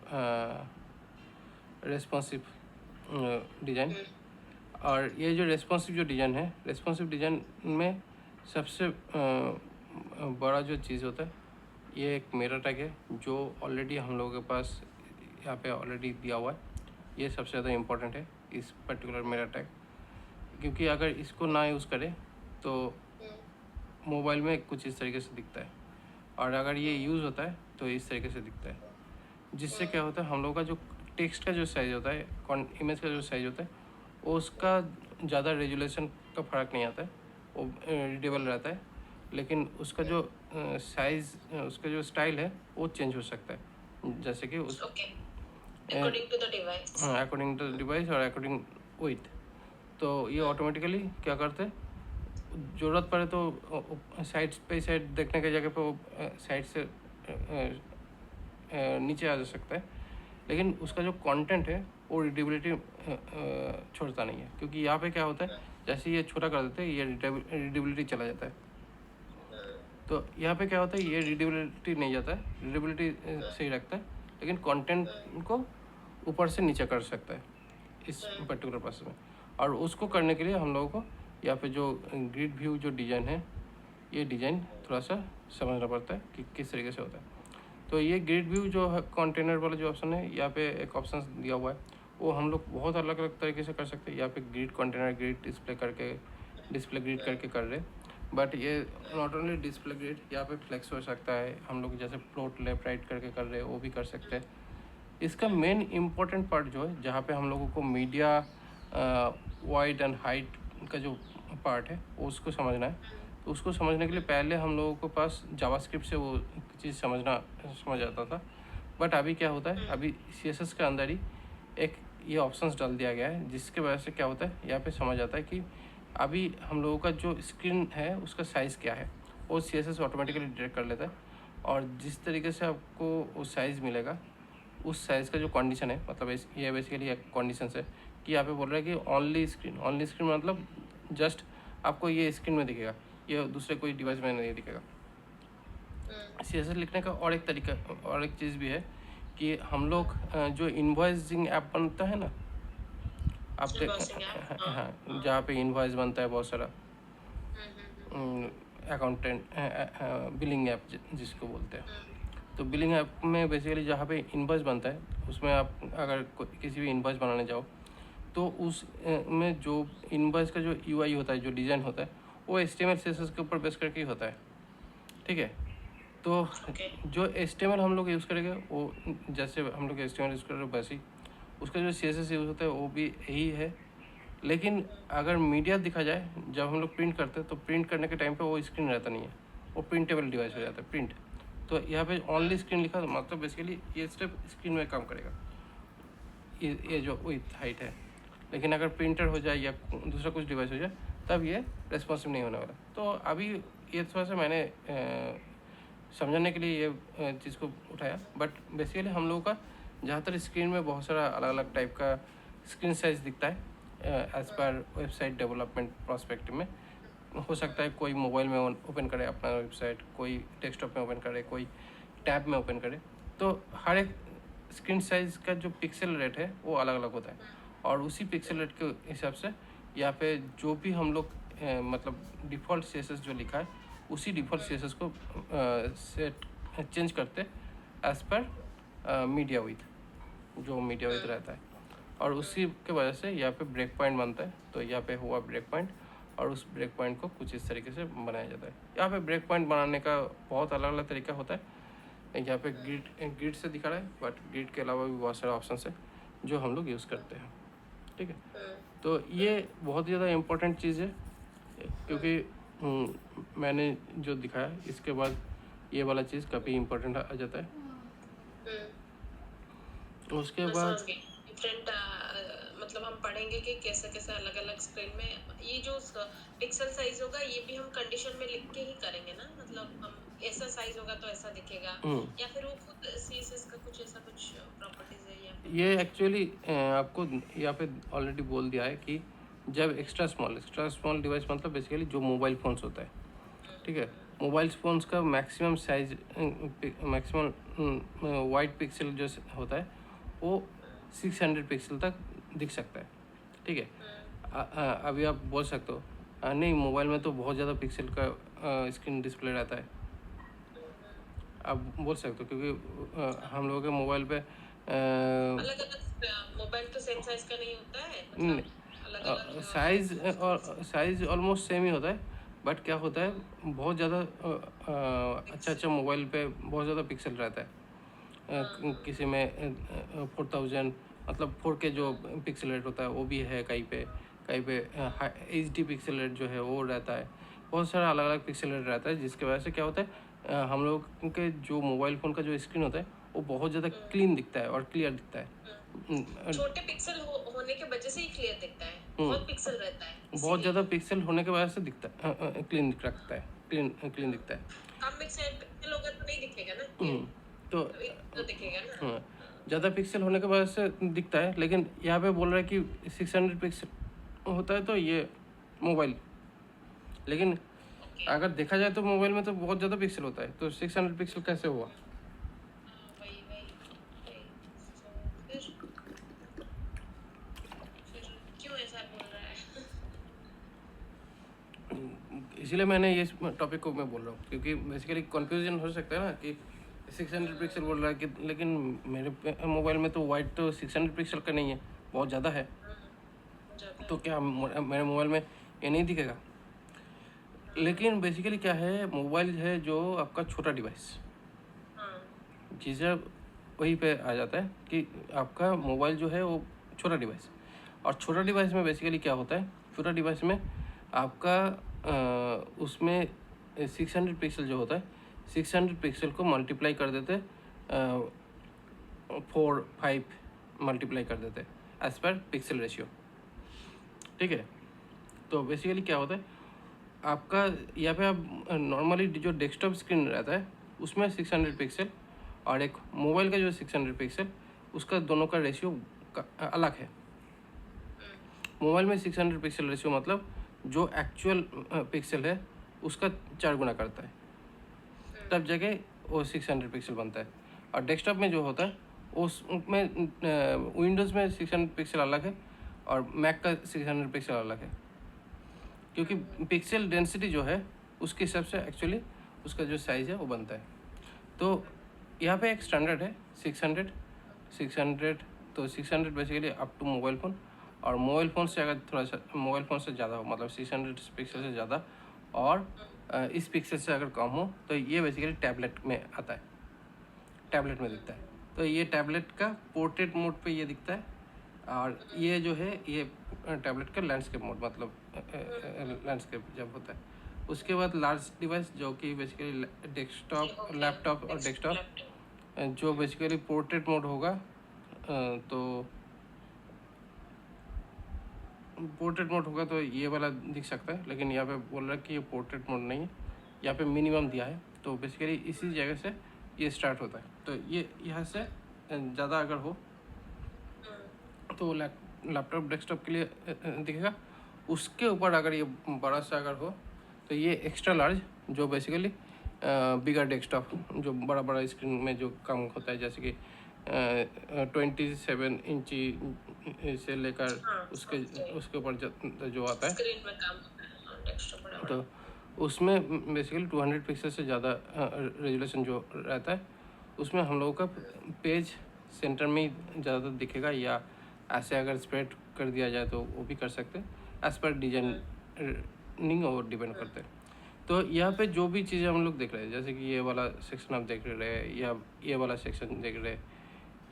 रेस्पॉन्सिव डिज़ाइन। और ये जो रेस्पॉन्सिव डिज़ाइन में सबसे बड़ा जो चीज़ होता है ये एक मिरर टैग है, जो ऑलरेडी हम लोगों के पास यहाँ पे ऑलरेडी दिया हुआ है। ये सबसे ज़्यादा इम्पोर्टेंट है इस पर्टिकुलर मिरर टैग, क्योंकि अगर इसको ना यूज़ करें तो मोबाइल में कुछ इस तरीके से दिखता है, और अगर ये यूज़ होता है तो इस तरीके से दिखता है, जिससे क्या होता है हम लोग का जो टेक्स्ट का जो साइज़ होता है, इमेज का जो साइज़ होता है, वो उसका ज़्यादा रेजुलेशन का फ़र्क नहीं आता है, वो रीडेबल रहता है। लेकिन उसका जो साइज़, उसका जो स्टाइल है वो चेंज हो सकता है, जैसे कि उस according to the device. According to device और अकॉर्डिंग विथ। तो ये ऑटोमेटिकली क्या करते हैं, ज़रूरत पड़े तो साइड पे साइड देखने की जगह पे वो साइड से नीचे आ जा सकता है, लेकिन उसका जो कंटेंट है वो रीडेबिलिटी छोड़ता नहीं है, क्योंकि यहाँ पे क्या होता है, जैसे ये छोटा कर देते हैं ये रीडेबिलिटी चला जाता है। तो यहाँ पे क्या होता है, ये रीडेबिलिटी नहीं जाता है, रीडेबिलिटी सही रखता है, लेकिन कंटेंट को ऊपर से नीचे कर सकता है इस पर्टिकुलर प्रोसेस में। और उसको करने के लिए हम लोगों को यहाँ पे जो ग्रिड व्यू जो डिज़ाइन है, ये डिज़ाइन थोड़ा सा समझना पड़ता है कि किस तरीके से होता है। तो ये ग्रिड व्यू जो है, कंटेनर वाला जो ऑप्शन है, यहाँ पे एक ऑप्शन दिया हुआ है, वो हम लोग बहुत अलग अलग तरीके से कर सकते हैं। यहाँ पे grid container, grid display grid करके कर रहे, बट ये नॉट ओनली डिस्प्ले ग्रिड, यहाँ पे फ्लेक्स हो सकता है, हम लोग जैसे प्लॉट लेफ्ट राइट करके कर रहे हैं वो भी कर सकते हैं। इसका मेन इम्पोर्टेंट पार्ट जो है, जहाँ पे हम लोगों को मीडिया वाइड एंड हाइट का जो पार्ट है वो उसको समझना है। तो उसको समझने के लिए पहले हम लोगों के पास जावास्क्रिप्ट से वो चीज़ समझ आता था, बट अभी क्या होता है, अभी CSS के अंदर ही एक ये ऑप्शंस डाल दिया गया है, जिसके वजह से क्या होता है, यहाँ पे समझ आता है कि अभी हम लोगों का जो स्क्रीन है उसका साइज़ क्या है, वो CSS ऑटोमेटिकली डिटेक्ट कर लेता है। और जिस तरीके से आपको वो साइज़ मिलेगा, उस साइज़ का जो कंडीशन है, मतलब ये बेसिकली एक कंडीशन है कि यहाँ पे बोल रहा है कि ओनली स्क्रीन मतलब जस्ट आपको ये स्क्रीन में दिखेगा, ये दूसरे कोई डिवाइस में नहीं दिखेगा। CSS लिखने का और एक तरीका और एक चीज़ भी है कि हम लोग जो इन्वॉइसिंग ऐप बनता है ना, आप हाँ, जहाँ पे इन्वॉइस बनता है बहुत सारा, अकाउंटेंट बिलिंग ऐप जिसको बोलते हैं। तो बिलिंग ऐप में बेसिकली जहाँ पे इन्वॉइस बनता है, उसमें आप अगर किसी भी इन्वॉइस बनाने जाओ, तो उस में जो इन्वॉइस का जो UI होता है, जो डिज़ाइन होता है, वो HTML CSS के ऊपर बेस करके ही होता है। ठीक है, तो जो HTML हम लोग यूज़ करेंगे, वो जैसे हम लोग HTML यूज़ कर रहे हो वैसे ही उसका जो CSS यूज़ होता है वो भी यही है। लेकिन अगर मीडिया दिखा जाए, जब हम लोग प्रिंट करते हैं, तो प्रिंट करने के टाइम पे वो स्क्रीन रहता नहीं है, वो प्रिंटेबल डिवाइस हो जाता है प्रिंट। तो यहाँ पे ओनली स्क्रीन लिखा, तो मतलब बेसिकली ये स्टेप स्क्रीन में काम करेगा, ये जो विथ हाइट है। लेकिन अगर प्रिंटर हो जाए या दूसरा कुछ डिवाइस हो जाए, तब ये रेस्पॉन्सिव नहीं होने वाला। तो अभी ये थोड़ा सा मैंने समझाने के लिए ये चीज़ को उठाया, बट बेसिकली हम लोगों का ज़्यादातर स्क्रीन में बहुत सारा अलग अलग टाइप का स्क्रीन साइज दिखता है as per website development prospective में। हो सकता है कोई मोबाइल में ओपन करे अपना वेबसाइट, कोई डेस्कटॉप में ओपन करे, कोई टैब में ओपन करे। तो हर एक स्क्रीन साइज का जो पिक्सल रेट है वो अलग अलग होता है, और उसी पिक्सल रेट के हिसाब से यहाँ पे जो भी हम लोग मतलब डिफ़ॉल्ट CSS जो लिखा है, उसी डिफ़ॉल्ट CSS को सेट चेंज करते एज पर मीडिया विथ, जो मीडिया विथ रहता है। और उसी के वजह से यहाँ पे ब्रेक पॉइंट बनता है। तो यहाँ पे हुआ ब्रेक पॉइंट, और उस ब्रेक पॉइंट को कुछ इस तरीके से बनाया जाता है। यहाँ पे ब्रेक पॉइंट बनाने का बहुत अलग अलग तरीका होता है। यहाँ पे ग्रिड से दिखा रहा है, बट ग्रिड के अलावा भी बहुत सारे ऑप्शन है जो हम लोग यूज़ करते हैं। ठीक है, तो ये बहुत ज़्यादा इम्पोर्टेंट चीज़ है, क्योंकि मैंने जो दिखाया इसके बाद ये वाला चीज़ काफ़ी इम्पोर्टेंट आ जाता है। उसके बाद डिफरेंट मतलब हम पढ़ेंगे कि कैसे कैसे अलग अलग स्क्रीन में ये जो पिक्सल साइज होगा, ये भी हम कंडीशन में लिख के ही करेंगे ना, मतलब हम ऐसा साइज होगा तो ऐसा दिखेगा, या फिर वो खुद CSS का कुछ ऐसा कुछ प्रॉपर्टीज है, या फिर ये एक्चुअली आपको यहाँ पे ऑलरेडी बोल दिया है कि जब एक्स्ट्रा स्मॉल डिवाइस मतलब बेसिकली जो मोबाइल फ़ोन्स होता है, ठीक है, मोबाइल फ़ोन्स का maximum size, maximum wide pixel जो होता है वो 600 पिक्सल तक दिख सकता है। ठीक है, अभी आप बोल सकते हो नहीं मोबाइल में तो बहुत ज़्यादा पिक्सल का स्क्रीन डिस्प्ले रहता है, आप बोल सकते हो, क्योंकि हम लोगों के मोबाइल पे अलग अलग मोबाइल तो सेम साइज का नहीं होता है, मतलब अलग अलग साइज ऑलमोस्ट सेम ही होता है, बट क्या होता है बहुत ज़्यादा अच्छा मोबाइल पे बहुत ज़्यादा पिक्सल रहता है। किसी में 4000 मतलब 4K जो पिक्सल रेट होता है वो भी है, कहीं पे HD पिक्सल रेट जो है वो रहता है, बहुत सारा अलग अलग पिक्सल रेट रहता है, जिसकी वजह से क्या होता है हम लोग के जो मोबाइल फ़ोन का जो स्क्रीन होता है वो बहुत ज़्यादा क्लीन दिखता है और क्लियर दिखता है। छोटे पिक्सल होने के वजह से ही क्लियर दिखता है, बहुत पिक्सल रहता है बहुत इसीलिए। ज़्यादा पिक्सल होने की वजह से दिखता है, क्लीन रखता है, क्लीन दिखता है। कम पिक्सल होगा तो नहीं दिखेगा ना क्लियर, तो तो एक तो दिखेगा ना। हाँ, ज़्यादा पिक्सल होने की वजह से दिखता है, लेकिन यहाँ पे बोल रहा है कि 600 पिक्सल होता है तो ये मोबाइल, लेकिन ओके, अगर देखा जाए तो मोबाइल में तो बहुत ज़्यादा पिक्सल होता है, तो 600 पिक्सल कैसे हुआ? हाँ वही वही वही। तो फिर क्यों ऐसा बोल रहा है? इसीलिए मैंने ये टॉपिक को मैं बोल रहा हूँ, क्योंकि बेसिकली कंफ्यूजन हो सकता है ना कि 600 पिक्सल बोल रहा है कि, लेकिन मेरे मोबाइल में तो वाइड तो 600 पिक्सल का नहीं है, बहुत ज़्यादा है। ज़्यादा तो है। क्या मेरे मोबाइल में ये नहीं दिखेगा? लेकिन बेसिकली क्या है, मोबाइल है जो आपका छोटा डिवाइस, हाँ चीज़ें वहीं पे आ जाता है कि आपका मोबाइल जो है वो छोटा डिवाइस, और छोटा डिवाइस में बेसिकली क्या होता है, छोटा डिवाइस में आपका उसमें 600 पिक्सल जो होता है, 600 पिक्सल को मल्टीप्लाई कर देते, 4-5 मल्टीप्लाई कर देते एज पर पिक्सल रेशियो। ठीक है, तो बेसिकली क्या होता है, आपका यहाँ पे आप नॉर्मली जो डेस्कटॉप स्क्रीन रहता है उसमें 600 पिक्सल, और एक मोबाइल का जो 600 पिक्सल, उसका दोनों का रेशियो अलग है। मोबाइल में 600 पिक्सल रेशियो मतलब जो एक्चुअल पिक्सल है उसका 4 गुना करता है, तब जगह वो 600 पिक्सल बनता है। और डेस्कटॉप में जो होता है उसमें विंडोज़ में 600 पिक्सल अलग है और मैक का 600 पिक्सल अलग है, क्योंकि पिक्सल डेंसिटी जो है उसके हिसाब से एक्चुअली उसका जो साइज़ है वो बनता है। तो यहाँ पे एक स्टैंडर्ड है 600। तो 600 basically up to mobile phone, और मोबाइल फ़ोन से अगर थोड़ा सा मोबाइल फ़ोन से ज़्यादा हो, मतलब 600 पिक्सल से ज़्यादा और इस पिक्सल से अगर कम हो, तो ये बेसिकली टैबलेट में आता है, टैबलेट में दिखता है। तो ये टैबलेट का पोर्ट्रेट मोड पे ये दिखता है, और ये जो है ये टैबलेट का लैंडस्केप मोड, मतलब लैंडस्केप जब होता है। उसके बाद लार्ज डिवाइस जो कि बेसिकली डेस्कटॉप, लैपटॉप और डेस्कटॉप, लैपटॉप। जो बेसिकली पोर्ट्रेट मोड होगा, तो पोर्ट्रेट मोड होगा तो ये वाला दिख सकता है, लेकिन यहाँ पे बोल रहा है कि ये पोर्ट्रेट मोड नहीं है, यहाँ पे मिनिमम दिया है। तो बेसिकली इसी जगह से ये स्टार्ट होता है, तो ये यहाँ से ज़्यादा अगर हो तो लैपटॉप डेस्कटॉप के लिए दिखेगा। उसके ऊपर अगर ये बड़ा सा अगर हो तो ये एक्स्ट्रा लार्ज, जो बेसिकली बिगर डेस्कटॉप, जो बड़ा बड़ा स्क्रीन में जो काम होता है, जैसे कि 27 इंची से लेकर उसके उसके ऊपर जो आता है, स्क्रीन में काम होता है, हाँ, डेस्कटॉप बड़ा बड़ा। तो उसमें बेसिकली 200 पिक्सल से ज़्यादा रेजोल्यूशन जो रहता है, उसमें हम लोगों का पेज सेंटर में ही ज़्यादातर दिखेगा, या ऐसे अगर स्प्रेड कर दिया जाए तो वो भी कर सकते हैं, एज़ पर डिजाइनिंग और डिपेंड करते हैं। तो यहाँ पे जो भी चीज़ें हम लोग देख रहे हैं, जैसे कि ये वाला सेक्शन आप देख रहे हैं, या ये वाला सेक्शन देख रहे हैं,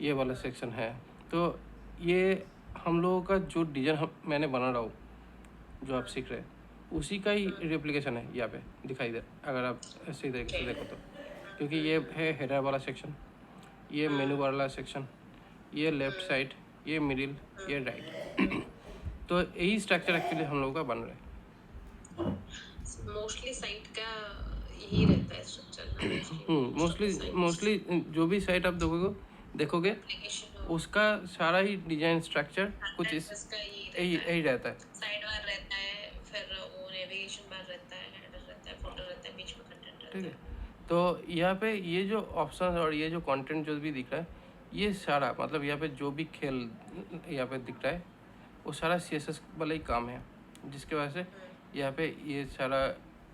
ये वाला सेक्शन है, तो ये हम लोगों का जो डिज़ाइन मैंने बना रहा हूँ, जो आप सीख रहे हैं, उसी का ही रेप्लिकेशन है यहाँ पे दिखाई दे, अगर आप सही तरीके से देखो तो। क्योंकि ये है हेडर वाला सेक्शन, ये मेनू वाला सेक्शन, ये लेफ्ट साइड, ये मिडिल, ये राइट। तो यही स्ट्रक्चर एक्चुअली हम लोगों का बन रहा है। मोस्टली साइट का यही रहता है स्ट्रक्चर ना, मोस्टली जो भी साइट आप देखोगे एप्लीकेशन उसका सारा ही डिजाइन स्ट्रक्चर कुछ इस का यही यही रहता है। साइड बार रहता है, फिर वो नेविगेशन बार रहता है, हेडर रहता है, फुटर रहता है, बीच में कंटेंट ठीक रहता है, तो यहाँ पे ये जो ऑप्शन और ये जो कंटेंट जो भी दिख रहा है, ये सारा मतलब यहाँ पे जो भी खेल यहाँ पे दिख रहा है, वो सारा CSS वाला ही काम है, जिसकी वजह से यहाँ पे ये सारा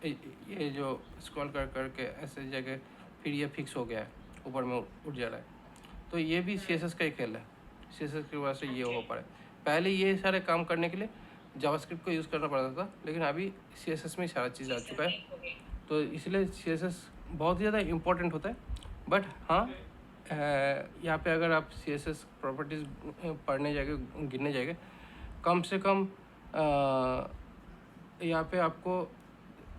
ये जो स्क्रॉल कर करके ऐसे जगह फिर ये फिक्स हो गया है, ऊपर में उठ जा रहा है। तो ये भी CSS का ही खेल है, CSS की वजह से ये हो पा रहा है। पहले ये सारे काम करने के लिए जावास्क्रिप्ट को यूज़ करना पड़ता था, लेकिन अभी CSS में ही सारा चीज़ आ चुका है। तो इसलिए CSS बहुत ही ज़्यादा इम्पोर्टेंट होता है। बट हाँ, यहाँ पे अगर आप CSS प्रॉपर्टीज़ पढ़ने जाएंगे, गिनने जाएंगे, कम से कम यहाँ पे आपको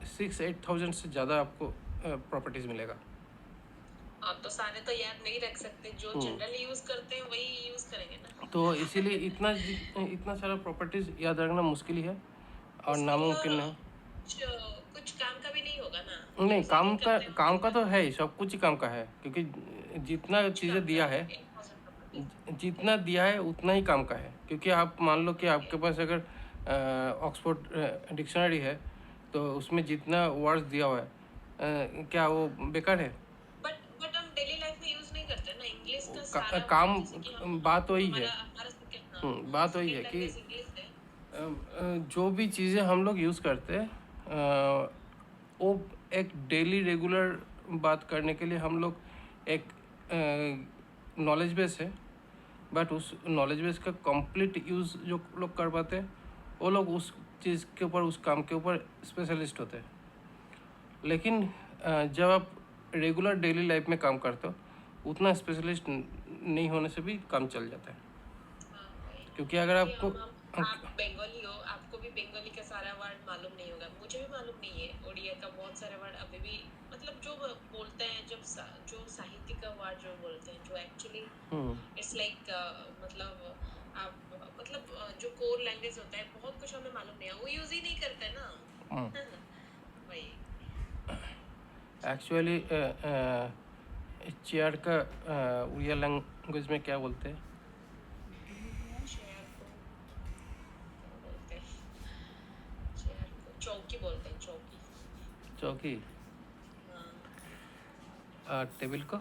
6-8 थाउजेंड से ज़्यादा आपको प्रॉपर्टीज़ मिलेगा। आप तो सारे तो याद नहीं रख सकते, जो हम्म, जनरली यूज करते हैं वही यूज करेंगे ना। तो इसीलिए इतना सारा प्रॉपर्टीज याद रखना मुश्किल ही है और मुश्किल है, और नामुमकिन है। कुछ काम का भी नहीं होगा ना। नहीं, यूज ही नहीं करते हम काम का लोग। तो है ही, सब कुछ ही काम का है, क्योंकि जितना कुछ चीज़ें काम का दिया है, है, 1000 प्रॉपर्टीज। जितना दिया है उतना ही काम का है। क्योंकि आप मान लो कि आपके पास अगर ऑक्सफोर्ड डिक्शनरी है, तो उसमें जितना वर्ड्स दिया हुआ है, क्या वो बेकार है? बट हम डेली लाइफ में यूज नहीं करते ना इंग्लिश का का, सारा वर्ड, काम जैसे कि हम बात वही है। हमारा हमारा सेकंड, हाँ हाँ बात वही है सेकंड कि लैंग्वेज इंग्लिश है। जो भी चीज़ें हम लोग यूज़ करते हैं, वो एक डेली रेगुलर बात करने के लिए हम लोग एक नॉलेज बेस है। बट उस नॉलेज बेस का कंप्लीट यूज़ जो लोग कर पाते हैं, वो लोग उस चीज़ के ऊपर, उस काम के ऊपर स्पेशलिस्ट होते हैं। लेकिन जब आप रेगुलर डेली लाइफ में काम करते हो, उतना स्पेशलिस्ट नहीं होने से भी काम चल जाता है। हाँ वही, क्योंकि अगर क्योंकि आपको आप बंगाली हो, आपको भी बंगाली का सारा वर्ड मालूम नहीं होगा, मुझे भी मालूम नहीं है उड़िया का बहुत सारे वर्ड अभी भी, मतलब जो बोलते हैं, जो साहित्य का वर्ड जो बोलते हैं, जो एक्चुअली हम्म, इट्स लाइक मतलब आप मतलब जो कोर लैंग्वेज होता है, बहुत कुछ हमें मालूम नहीं है, वो यूज ही नहीं करते ना। वही। एक्चुअली चेयर का उड़िया लैंग्वेज में क्या बोलते हैं? चेयर को क्या बोलते हैं? चेयर को चौकी बोलते हैं, चौकी। चौकी। हाँ। टेबल को?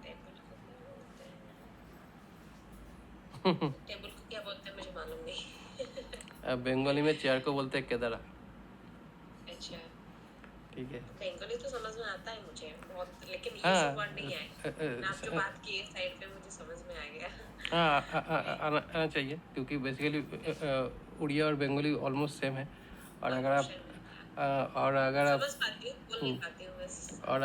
टेबल को क्या बोलते हैं? टेबल को क्या बोलते हैं मुझे मालूम नहीं। बंगाली में चेयर को बोलते हैं केदारा। अच्छा। ठीक है। बंगाली तो समझ में आता है मुझे बहुत, लेकिन ये हाँ, सब वर्ड नहीं आए। आप जो बात किए साइड पे मुझे समझ में आ गया। हाँ, वही। आना चाहिए, क्योंकि बेसिकली उड़िया और बंगाली ऑलमोस्ट सेम है। और अगर आप ऑलमोस्ट और अगर आप समझ पाती हूँ, बोल नहीं पाती हूँ बस। और